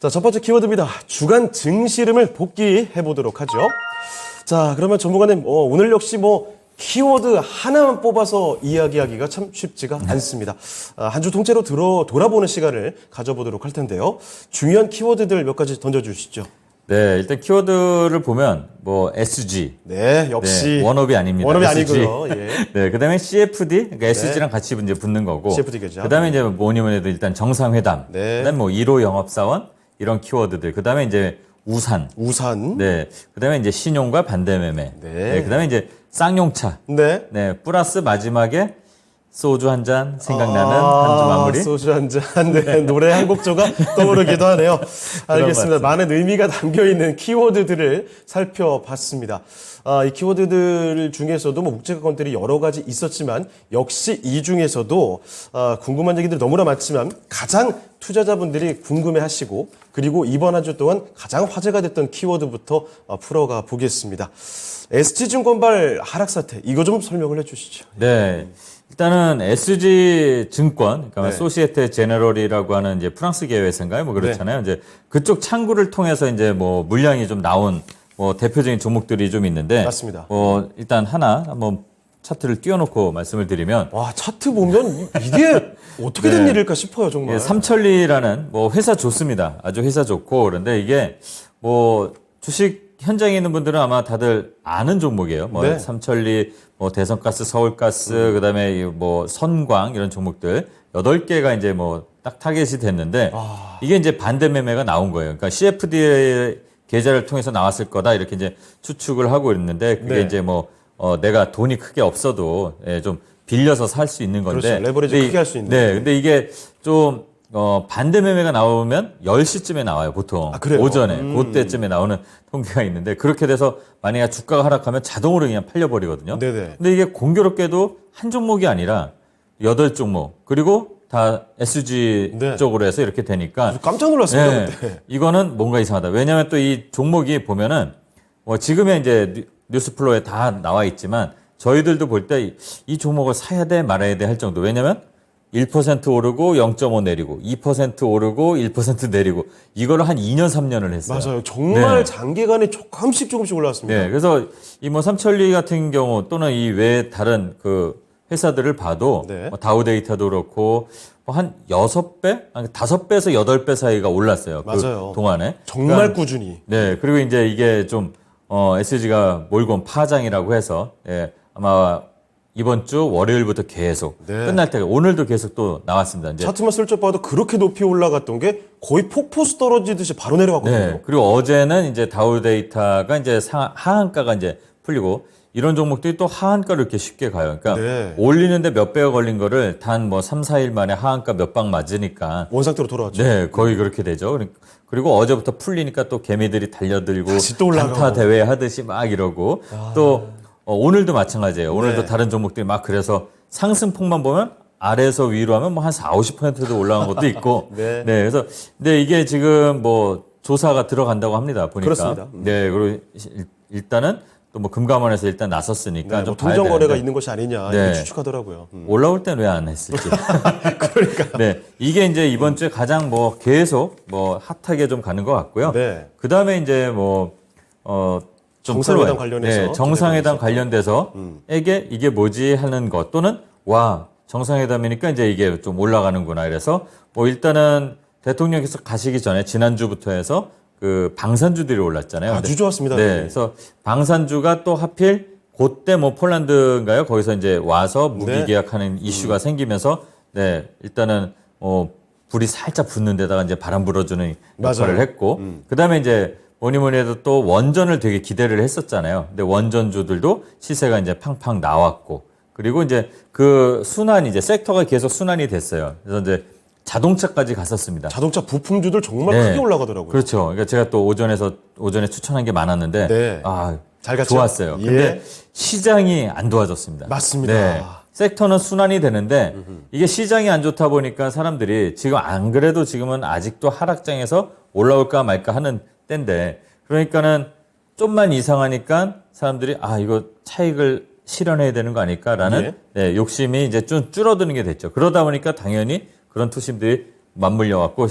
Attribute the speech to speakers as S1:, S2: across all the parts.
S1: 자, 첫 번째 키워드입니다. 주간 증시름을 복귀해 보도록 하죠. 자, 그러면 전문가님, 오늘 역시 키워드 하나만 뽑아서 이야기하기가 참 쉽지가 않습니다. 한 주 통째로 돌아보는 시간을 가져보도록 할 텐데요. 중요한 키워드들 몇 가지 던져주시죠.
S2: 네, 일단 키워드를 보면 SG.
S1: 네, 역시
S2: 네, 원업이 아닙니다.
S1: 원업이
S2: SG.
S1: 아니고요. 예.
S2: 네, 그다음에 CFD, 그러니까 SG랑 같이 이제 붙는 거고.
S1: CFD 계좌.
S2: 그다음에 이제 뭐니 해도 일단 정상회담.
S1: 네.
S2: 그다음에 1호 영업사원 이런 키워드들. 그다음에 이제 우산.
S1: 네.
S2: 그다음에 이제 신용과 반대매매.
S1: 네.
S2: 그다음에 이제 쌍용차.
S1: 네.
S2: 네, 플러스 마지막에 소주 한 잔 생각나는 한 주 마무리.
S1: 소주 한 잔. 네, 노래 한 곡조가 떠오르기도 하네요. 알겠습니다. 많은 의미가 담겨있는 키워드들을 살펴봤습니다. 이 키워드들 중에서도 묵직한 것들이 여러 가지 있었지만 역시 이 중에서도 궁금한 얘기들이 너무나 많지만 가장 투자자분들이 궁금해하시고 그리고 이번 한 주 동안 가장 화제가 됐던 키워드부터 풀어가 보겠습니다. SG증권발 하락 사태, 이거 좀 설명을 해주시죠.
S2: 네. 일단은 SG 증권, 그러니까
S1: 네.
S2: 소시에테 제네럴이라고 하는 이제 프랑스계 회사인가요? 그렇잖아요.
S1: 네.
S2: 이제 그쪽 창구를 통해서 이제 물량이 좀 나온 대표적인 종목들이 좀 있는데.
S1: 맞습니다.
S2: 일단 하나 한번 차트를 띄워놓고 말씀을 드리면.
S1: 와, 차트 보면 이게 어떻게 된 일일까 싶어요, 정말.
S2: 삼천리라는 회사 좋습니다. 아주 회사 좋고. 그런데 이게 주식 현장에 있는 분들은 아마 다들 아는 종목이에요.
S1: 네.
S2: 삼천리, 대성가스, 서울가스, 그다음에 선광 이런 종목들 8개가 이제 딱 타겟이 됐는데 이게 이제 반대 매매가 나온 거예요. 그러니까 CFD 계좌를 통해서 나왔을 거다 이렇게 이제 추측을 하고 있는데 그게
S1: 네.
S2: 이제 내가 돈이 크게 없어도 좀 빌려서 살 수 있는 건데.
S1: 그렇죠. 레버리지 크게 할 수 있는.
S2: 네. 근데 이게 좀 반대 매매가 나오면 10시쯤에 나와요, 보통.
S1: 그래요?
S2: 오전에. 그때쯤에 나오는 통계가 있는데, 그렇게 돼서 만약에 주가가 하락하면 자동으로 그냥 팔려버리거든요.
S1: 네네.
S2: 근데 이게 공교롭게도 한 종목이 아니라 8종목, 그리고 다 SG
S1: 네.
S2: 쪽으로 해서 이렇게 되니까.
S1: 깜짝 놀랐습니다,
S2: 네,
S1: 그때.
S2: 이거는 뭔가 이상하다. 왜냐하면 또 이 종목이 보면은 지금의 이제 뉴스플로에 다 나와 있지만 저희들도 볼 때 이 종목을 사야 돼 말아야 돼 할 정도. 왜냐면 1% 오르고 0.5 내리고 2% 오르고 1% 내리고 이거를 한 2년 3년을 했어요.
S1: 맞아요. 정말
S2: 네.
S1: 장기간에 조금씩 올라왔습니다.
S2: 네, 그래서 이 삼천리 같은 경우 또는 이 외에 다른 회사들을 봐도
S1: 네.
S2: 다우데이터도 그렇고 한 6배, 5배에서 8배 사이가 올랐어요.
S1: 맞아요.
S2: 그 동안에.
S1: 정말
S2: 그러니까,
S1: 꾸준히.
S2: 네, 그리고 이제 이게 좀 SG가 몰고 온 파장이라고 해서 아마 이번 주 월요일부터 계속
S1: 네.
S2: 끝날 때가 오늘도 계속 또 나왔습니다. 이제
S1: 차트만 슬쩍 봐도 그렇게 높이 올라갔던 게 거의 폭포수 떨어지듯이 바로 내려갔거든요.
S2: 네. 그리고 어제는 이제 다우데이터가 이제 하한가가 이제 풀리고 이런 종목들이 또 하한가를 이렇게 쉽게 가요. 그러니까
S1: 네.
S2: 올리는데 몇 배가 걸린 거를 단 3, 4일 만에 하한가 몇 방 맞으니까
S1: 원상태로 돌아왔죠.
S2: 네, 거의 그렇게 되죠. 그리고 어제부터 풀리니까 또 개미들이 달려들고
S1: 다시 또 올라가고.
S2: 단타 대회 하듯이 막 이러고 또 오늘도 마찬가지예요. 오늘도
S1: 네.
S2: 다른 종목들이 막 그래서 상승폭만 보면 아래에서 위로 하면 한 4, 50%도 올라간 것도 있고.
S1: 네.
S2: 그래서 근데 이게 지금 조사가 들어간다고 합니다. 보니까.
S1: 그렇습니다.
S2: 네, 그리고 일단은 또 금감원에서 일단 나섰으니까
S1: 네,
S2: 좀 봐야
S1: 동전 거래가
S2: 되는데.
S1: 있는 것이 아니냐
S2: 네.
S1: 이렇게 추측하더라고요.
S2: 올라올 땐 왜 안 했을지.
S1: 그러니까.
S2: 네, 이게 이제 이번 주에 가장 계속 핫하게 좀 가는 것 같고요.
S1: 네.
S2: 그 다음에 이제 좀
S1: 정상회담
S2: 풀어요.
S1: 관련해서
S2: 네, 정상회담
S1: 기대가
S2: 관련돼서 이게 뭐지 하는 것 또는 정상회담이니까 이제 이게 좀 올라가는구나. 그래서 일단은 대통령께서 가시기 전에 지난주부터 해서 방산주들이 올랐잖아요.
S1: 아주 좋았습니다.
S2: 네, 그래서 방산주가 또 하필 그때 폴란드인가요? 거기서 이제 와서 무기
S1: 네.
S2: 계약하는 이슈가 생기면서 네, 일단은 불이 살짝 붙는 데다가 이제 바람 불어주는 역할을
S1: 맞아요.
S2: 했고 그다음에 이제 뭐니 해도 또 원전을 되게 기대를 했었잖아요. 근데 원전주들도 시세가 이제 팡팡 나왔고 그리고 이제 순환이 이제 섹터가 계속 순환이 됐어요. 그래서 이제 자동차까지 갔었습니다.
S1: 자동차 부품주들 정말
S2: 네.
S1: 크게 올라가더라고요.
S2: 그렇죠. 그러니까 제가 또 오전에 추천한 게 많았는데
S1: 네.
S2: 잘
S1: 갔죠?
S2: 좋았어요.
S1: 예.
S2: 근데 시장이 안 도와줬습니다.
S1: 맞습니다.
S2: 네. 섹터는 순환이 되는데 이게 시장이 안 좋다 보니까 사람들이 지금 안 그래도 지금은 아직도 하락장에서 올라올까 말까 하는 때인데 그러니까는 좀만 이상하니까 사람들이 이거 차익을 실현해야 되는 거 아닐까라는 네, 욕심이 이제 좀 줄어드는 게 됐죠. 그러다 보니까 당연히 그런 투심들이 맞물려 갖고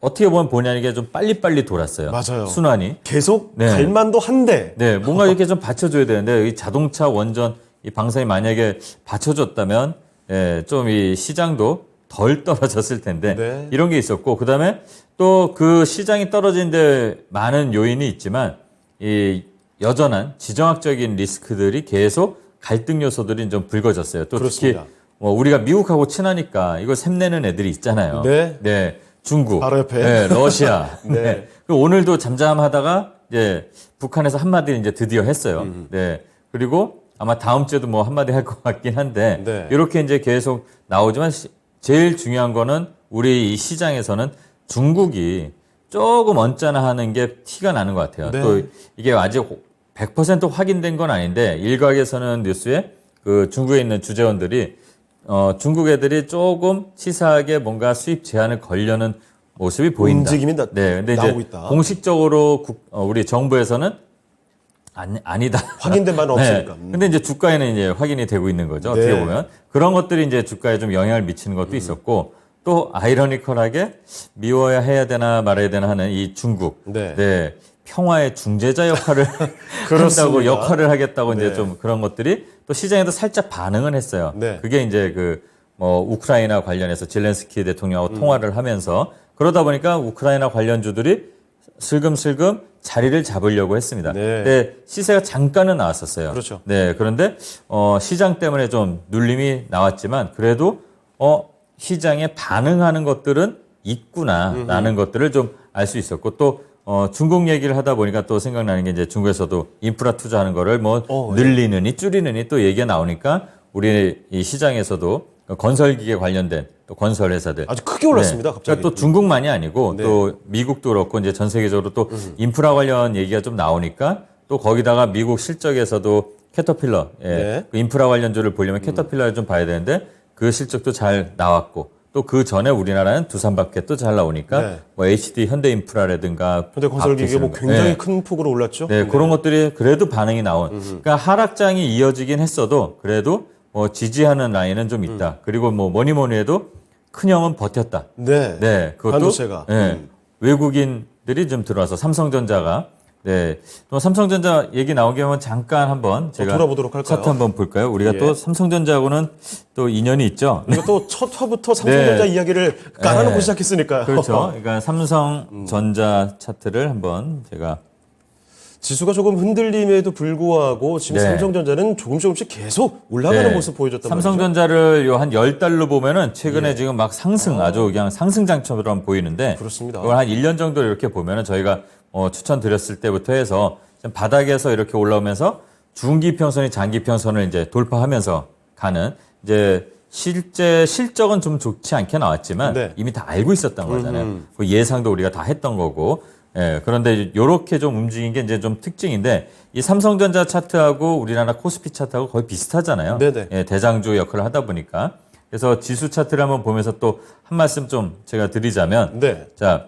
S2: 어떻게 보면 본의 아니게 좀 빨리빨리 돌았어요.
S1: 맞아요.
S2: 순환이.
S1: 계속
S2: 네.
S1: 갈만도 한데.
S2: 네, 뭔가 이렇게 좀 받쳐줘야 되는데 이 자동차 원전 이 방사이 만약에 받쳐줬다면 예, 좀 이 시장도 덜 떨어졌을 텐데
S1: 네.
S2: 이런 게 있었고 그다음에 또 그 시장이 떨어지는데 많은 요인이 있지만 이 여전한 지정학적인 리스크들이 계속 갈등 요소들이 좀 불거졌어요. 또
S1: 그렇습니다.
S2: 특히 뭐 우리가 미국하고 친하니까 이거 샘내는 애들이 있잖아요.
S1: 네.
S2: 중국,
S1: 바로 옆에.
S2: 네, 러시아.
S1: 네.
S2: 네. 그리고 오늘도 잠잠하다가 이제 북한에서 한마디 이제 드디어 했어요. 네. 그리고 아마 다음 주에도 뭐 한마디 할 것 같긴 한데
S1: 네.
S2: 이렇게 이제 계속 나오지만 제일 중요한 거는 우리 이 시장에서는 중국이 조금 언짢아 하는 게 티가 나는 것 같아요.
S1: 네.
S2: 또 이게 아직 100% 확인된 건 아닌데 일각에서는 뉴스에 그 중국에 있는 주재원들이 중국 애들이 조금 치사하게 뭔가 수입 제한을 걸려는 모습이 보인다.
S1: 움직임이
S2: 네, 근데
S1: 나오고
S2: 이제
S1: 있다.
S2: 공식적으로 우리 정부에서는 아니다.
S1: 확인된 바는 없으니까.
S2: 근데 이제 주가에는 이제 확인이 되고 있는 거죠. 어떻게
S1: 네.
S2: 보면 그런 것들이 이제 주가에 좀 영향을 미치는 것도 있었고 또 아이러니컬하게 미워야 해야 되나 말아야 되나 하는 이 중국.
S1: 네.
S2: 평화의 중재자 역할을
S1: 그렇습니다.
S2: 한다고 역할을 하겠다고
S1: 네.
S2: 이제 좀 그런 것들이 또 시장에도 살짝 반응을 했어요.
S1: 네.
S2: 그게 이제 우크라이나 관련해서 젤렌스키 대통령하고 통화를 하면서 그러다 보니까 우크라이나 관련주들이 슬금슬금 자리를 잡으려고 했습니다.
S1: 네.
S2: 근데 시세가 잠깐은 나왔었어요.
S1: 그렇죠.
S2: 네. 그런데 시장 때문에 좀 눌림이 나왔지만 그래도 시장에 반응하는 것들은 있구나라는 것들을 좀 알 수 있었고 또 중국 얘기를 하다 보니까 또 생각나는 게 이제 중국에서도 인프라 투자하는 거를 늘리느니 줄이느니 또 얘기가 나오니까 우리 이 시장에서도 건설기계 관련된 또 건설 회사들
S1: 아주 크게 올랐습니다.
S2: 네.
S1: 갑자기.
S2: 그러니까 또 중국만이 아니고
S1: 네.
S2: 또 미국도 그렇고 이제 전 세계적으로 또 인프라 관련 얘기가 좀 나오니까 또 거기다가 미국 실적에서도 캐터필러
S1: 네.
S2: 그 인프라 관련주를 보려면 캐터필러를 좀 봐야 되는데 그 실적도 잘 나왔고 또 그 전에 우리나라는 두산마켓도 잘 나오니까
S1: 네.
S2: 뭐 HD 현대인프라라든가
S1: 현대건설기계 뭐
S2: 박희신,
S1: 굉장히
S2: 네.
S1: 큰 폭으로 올랐죠.
S2: 네, 그런 것들이 그래도 반응이 나온. 그러니까 하락장이 이어지긴 했어도 그래도 지지하는 라인은 좀 있다. 그리고 뭐니 해도 큰형은 버텼다.
S1: 네.
S2: 네, 그것도
S1: 반도체가.
S2: 네, 외국인들이 좀 들어와서 삼성전자가 네, 또 삼성전자 얘기 나오게 하면 잠깐 한번 제가
S1: 돌아보도록 할까요?
S2: 차트 한번 볼까요? 우리가
S1: 예.
S2: 또 삼성전자하고는 또 인연이 있죠.
S1: 우리가 또 첫 화부터 삼성전자
S2: 네.
S1: 이야기를 깔아놓고
S2: 네.
S1: 시작했으니까요.
S2: 그렇죠. 그러니까 삼성전자 차트를 한번 제가
S1: 지수가 조금 흔들림에도 불구하고 지금
S2: 네.
S1: 삼성전자는 조금씩 계속 올라가는
S2: 네.
S1: 모습 보여줬단 말이죠.
S2: 삼성전자를 요 한 10달로 보면은 최근에 지금 막 상승 아주 그냥 상승장처럼 보이는데
S1: 그렇습니다.
S2: 이걸 한 1년 정도 이렇게 보면은 저희가 추천드렸을 때부터 해서 좀 바닥에서 이렇게 올라오면서 중기평선이 장기평선을 이제 돌파하면서 가는 이제 실제 실적은 좀 좋지 않게 나왔지만
S1: 네.
S2: 이미 다 알고 있었던 거잖아요. 그 예상도 우리가 다 했던 거고. 예, 그런데 이렇게 좀 움직인 게 이제 좀 특징인데 이 삼성전자 차트하고 우리나라 코스피 차트하고 거의 비슷하잖아요.
S1: 네네.
S2: 예, 대장주 역할을 하다 보니까. 그래서 지수 차트를 한번 보면서 또 한 말씀 좀 제가 드리자면
S1: 네.
S2: 자,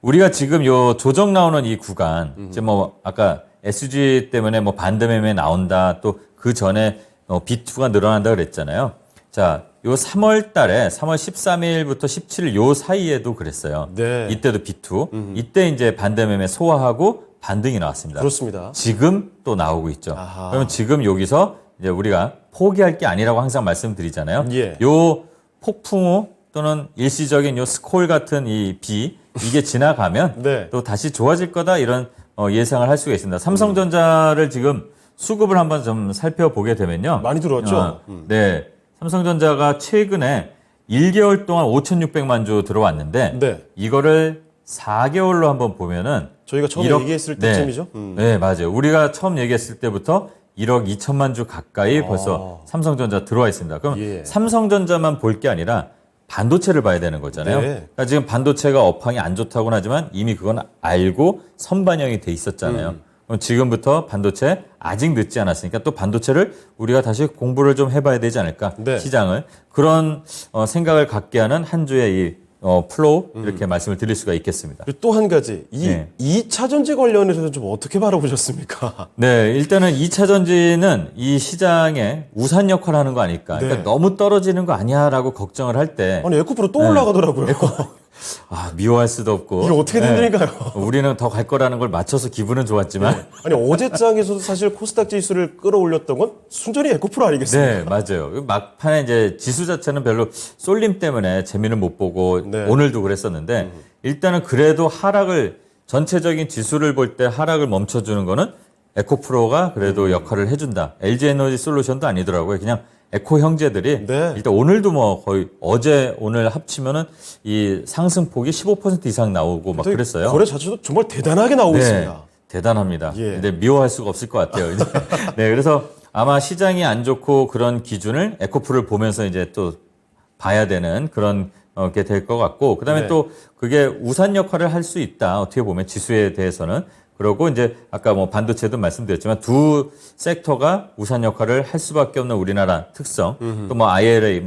S2: 우리가 지금 요 조정 나오는 이 구간, 이제 뭐 아까 SG 때문에 뭐 반대매매 나온다, 또 그 전에 B2가 늘어난다 그랬잖아요. 자, 요 3월 달에 3월 13일부터 17일 요 사이에도 그랬어요.
S1: 네.
S2: 이때도 B2. 이때 이제 반대매매 소화하고 반등이 나왔습니다.
S1: 그렇습니다.
S2: 지금 또 나오고 있죠.
S1: 아하.
S2: 그러면 지금 여기서 이제 우리가 포기할 게 아니라고 항상 말씀드리잖아요.
S1: 예.
S2: 요 폭풍우 또는 일시적인 요 스콜 같은 이 비 이게 지나가면
S1: 네.
S2: 또 다시 좋아질 거다 이런 예상을 할 수가 있습니다. 삼성전자를 지금 수급을 한번 좀 살펴보게 되면요.
S1: 많이 들어왔죠?
S2: 네. 삼성전자가 최근에 1개월 동안 5,600만 주 들어왔는데
S1: 네.
S2: 이거를 4개월로 한번 보면은
S1: 저희가 처음에 얘기했을 때쯤이죠?
S2: 네, 맞아요. 우리가 처음 얘기했을 때부터 1억 2천만 주 가까이 벌써 삼성전자 들어와 있습니다. 그럼
S1: 예.
S2: 삼성전자만 볼 게 아니라 반도체를 봐야 되는 거잖아요.
S1: 네.
S2: 그러니까 지금 반도체가 업황이 안 좋다고는 하지만 이미 그건 알고 선반영이 돼 있었잖아요. 그럼 지금부터 반도체 아직 늦지 않았으니까 또 반도체를 우리가 다시 공부를 좀 해봐야 되지 않을까
S1: 네.
S2: 시장을 그런 생각을 갖게 하는 한 주의 이 플로우 이렇게 말씀을 드릴 수가 있겠습니다.
S1: 그리고 또 한 가지, 이
S2: 네.
S1: 2차 전지 관련해서는 좀 어떻게 바라보셨습니까?
S2: 네, 일단은 2차 전지는 이 시장에 우산 역할을 하는 거 아닐까.
S1: 네.
S2: 그러니까 너무 떨어지는 거 아니야라고 걱정을 할 때
S1: 아니, 에코프로 또
S2: 네.
S1: 올라가더라고요.
S2: 미워할 수도 없고.
S1: 이게 어떻게 된 일인가요?
S2: 우리는 더 갈 거라는 걸 맞춰서 기분은 좋았지만.
S1: 아니 어제장에서도 사실 코스닥 지수를 끌어올렸던 건 순전히 에코프로 아니겠습니까?
S2: 네, 맞아요. 막판에 이제 지수 자체는 별로 쏠림 때문에 재미는 못 보고
S1: 네.
S2: 오늘도 그랬었는데 일단은 그래도 전체적인 지수를 볼 때 하락을 멈춰주는 거는 에코프로가 그래도 역할을 해준다. LG에너지 솔루션도 아니더라고요. 그냥 에코 형제들이
S1: 네.
S2: 일단 오늘도 뭐 거의 어제 오늘 합치면은 이 상승폭이 15% 이상 나오고 막 그랬어요.
S1: 거래 자체도 정말 대단하게 나오고 있습니다.
S2: 대단합니다.
S1: 예.
S2: 근데 미워할 수가 없을 것 같아요. 이제. 네, 그래서 아마 시장이 안 좋고 그런 기준을 에코프를 보면서 이제 또 봐야 되는 그런 게 될 것 같고, 그다음에
S1: 네.
S2: 또 그게 우산 역할을 할 수 있다. 어떻게 보면 지수에 대해서는. 그러고 이제 아까 뭐 반도체도 말씀드렸지만 두 섹터가 우산 역할을 할 수밖에 없는 우리나라 특성. 또 뭐 IRA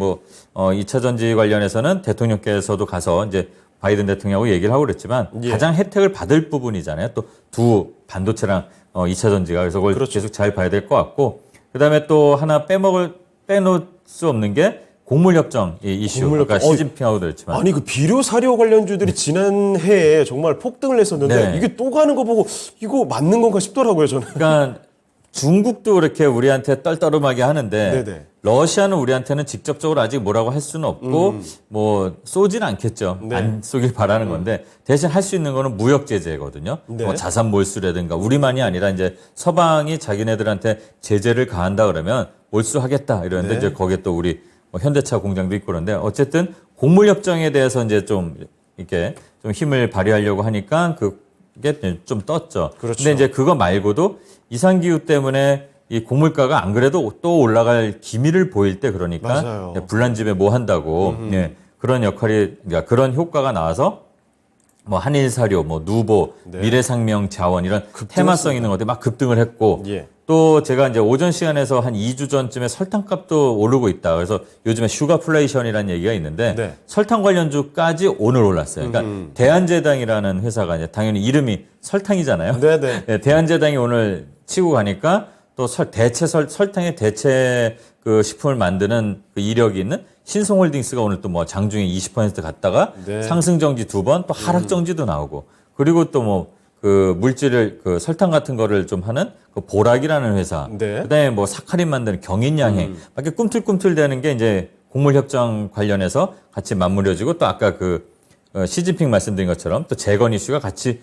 S2: 2차 전지 관련해서는 대통령께서도 가서 이제 바이든 대통령하고 얘기를 하고 그랬지만
S1: 예.
S2: 가장 혜택을 받을 부분이잖아요. 또 두 반도체랑 2차 전지가. 그래서 그걸
S1: 그렇죠.
S2: 계속 잘 봐야 될 것 같고, 그다음에 또 하나 빼놓을 수 없는 게 곡물협정 이 이슈.
S1: 곡물협정.
S2: 아까 시진핑하고도 그랬지만.
S1: 아니 그 비료 사료 관련주들이 지난 해에 정말 폭등을 했었는데
S2: 네.
S1: 이게 또 가는 거 보고 이거 맞는 건가 싶더라고요 저는.
S2: 그러니까 중국도 그렇게 우리한테 떨떠름하게 하는데
S1: 네네.
S2: 러시아는 우리한테는 직접적으로 아직 뭐라고 할 수는 없고 뭐 쏘지는 않겠죠.
S1: 네.
S2: 안 쏘길 바라는 건데 대신 할 수 있는 거는 무역 제재거든요.
S1: 네.
S2: 뭐 자산 몰수라든가 우리만이 아니라 이제 서방이 자기네들한테 제재를 가한다 그러면 몰수하겠다 이러는데
S1: 네.
S2: 이제 거기에 또 우리 뭐 현대차 공장도 있고 그런데 어쨌든 곡물 협정에 대해서 이제 좀 이렇게 좀 힘을 발휘하려고 하니까 그게 좀 떴죠.
S1: 그렇죠.
S2: 근데 이제 그거 말고도 이상기후 때문에 이 곡물가가 안 그래도 또 올라갈 기미를 보일 때 그러니까
S1: 맞아요.
S2: 불난집에 뭐 한다고 예, 그런 역할이 그러니까 그런 효과가 나와서 뭐 한일사료, 뭐 누보,
S1: 네.
S2: 미래생명 자원 이런 테마성 있는 것들이 막 급등을 했고
S1: 예.
S2: 또 제가 이제 오전 시간에서 한 2주 전쯤에 설탕값도 오르고 있다. 그래서 요즘에 슈가플레이션이라는 얘기가 있는데
S1: 네.
S2: 설탕 관련주까지 오늘 올랐어요. 그러니까 대한제당이라는 회사가 이제 당연히 이름이 설탕이잖아요.
S1: 네네.
S2: 네, 대한제당이 오늘 치고 가니까 또 설탕의 대체 그 식품을 만드는 그 이력이 있는 신송홀딩스가 오늘 또 뭐 장중에 20% 갔다가
S1: 네.
S2: 상승 정지 2번 또 하락 정지도 나오고 그리고 또 뭐 그 물질을 그 설탕 같은 거를 좀 하는 그 보락이라는 회사
S1: 네.
S2: 그다음에 뭐 사카린 만드는 경인양행 이렇게 꿈틀꿈틀 되는 게 이제 곡물 협정 관련해서 같이 맞물려지고 또 아까 시진핑 말씀드린 것처럼 또 재건 이슈가 같이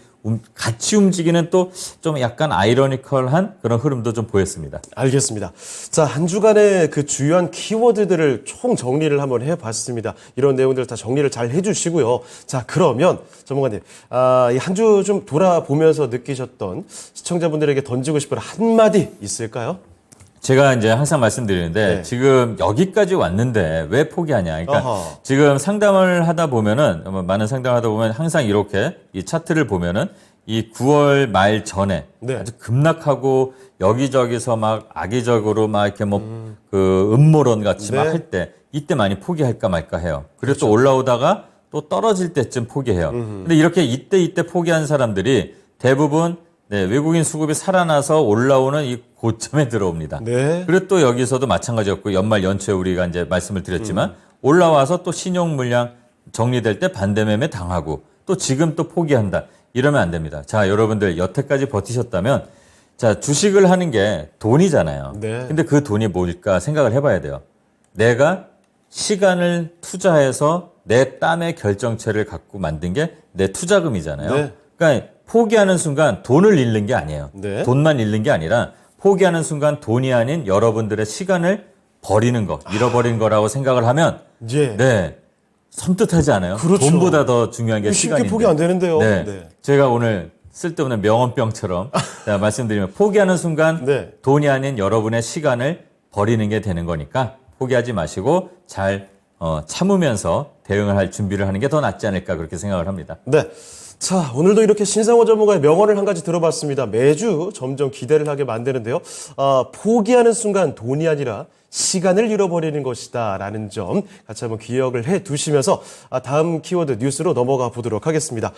S2: 움직이는 또 좀 약간 아이러니컬한 그런 흐름도 좀 보였습니다.
S1: 알겠습니다. 자, 한 주간의 그 주요한 키워드들을 총 정리를 한번 해봤습니다. 이런 내용들 다 정리를 잘 해주시고요. 자, 그러면 전문가님, 이 한 주 좀 돌아보면서 느끼셨던 시청자분들에게 던지고 싶은 한마디 있을까요?
S2: 제가 이제 항상 말씀드리는데
S1: 네.
S2: 지금 여기까지 왔는데 왜 포기하냐. 그러니까
S1: 어허.
S2: 지금 상담을 하다 보면은 많은 상담을 하다 보면 항상 이렇게 이 차트를 보면은 이 9월 말 전에
S1: 네.
S2: 아주 급락하고 여기저기서 막 악의적으로 막 이렇게 뭐 그 음모론 같이
S1: 네.
S2: 막 할 때 이때 많이 포기할까 말까 해요. 그리고 또 올라오다가 또 떨어질 때쯤 포기해요. 근데 이렇게 이때 포기한 사람들이 대부분 외국인 수급이 살아나서 올라오는 이 고점에 들어옵니다.
S1: 네.
S2: 그리고 또 여기서도 마찬가지였고 연말 연초에 우리가 이제 말씀을 드렸지만 올라와서 또 신용 물량 정리될 때 반대 매매 당하고 또 지금 또 포기한다. 이러면 안 됩니다. 자, 여러분들 여태까지 버티셨다면 자, 주식을 하는 게 돈이잖아요.
S1: 네.
S2: 근데 그 돈이 뭘까 생각을 해봐야 돼요. 내가 시간을 투자해서 내 땀의 결정체를 갖고 만든 게 내 투자금이잖아요.
S1: 네.
S2: 그러니까 포기하는 순간 돈을 잃는 게 아니에요.
S1: 네.
S2: 돈만 잃는 게 아니라 포기하는 순간 돈이 아닌 여러분들의 시간을 버리는 거, 잃어버린 거라고 생각을 하면
S1: 예.
S2: 네. 섬뜩하지 않아요?
S1: 그렇죠.
S2: 돈보다 더 중요한 게
S1: 쉽게
S2: 시간인데.
S1: 포기 안 되는데요.
S2: 네.
S1: 네.
S2: 제가 오늘 쓸데없는 명언병처럼 제가 말씀드리면 포기하는 순간
S1: 네.
S2: 돈이 아닌 여러분의 시간을 버리는 게 되는 거니까 포기하지 마시고 잘 참으면서 대응을 할 준비를 하는 게 더 낫지 않을까 그렇게 생각을 합니다.
S1: 네. 자, 오늘도 이렇게 신상호 전문가의 명언을 한 가지 들어봤습니다. 매주 점점 기대를 하게 만드는데요. 포기하는 순간 돈이 아니라 시간을 잃어버리는 것이다 라는 점 같이 한번 기억을 해 두시면서 다음 키워드 뉴스로 넘어가 보도록 하겠습니다.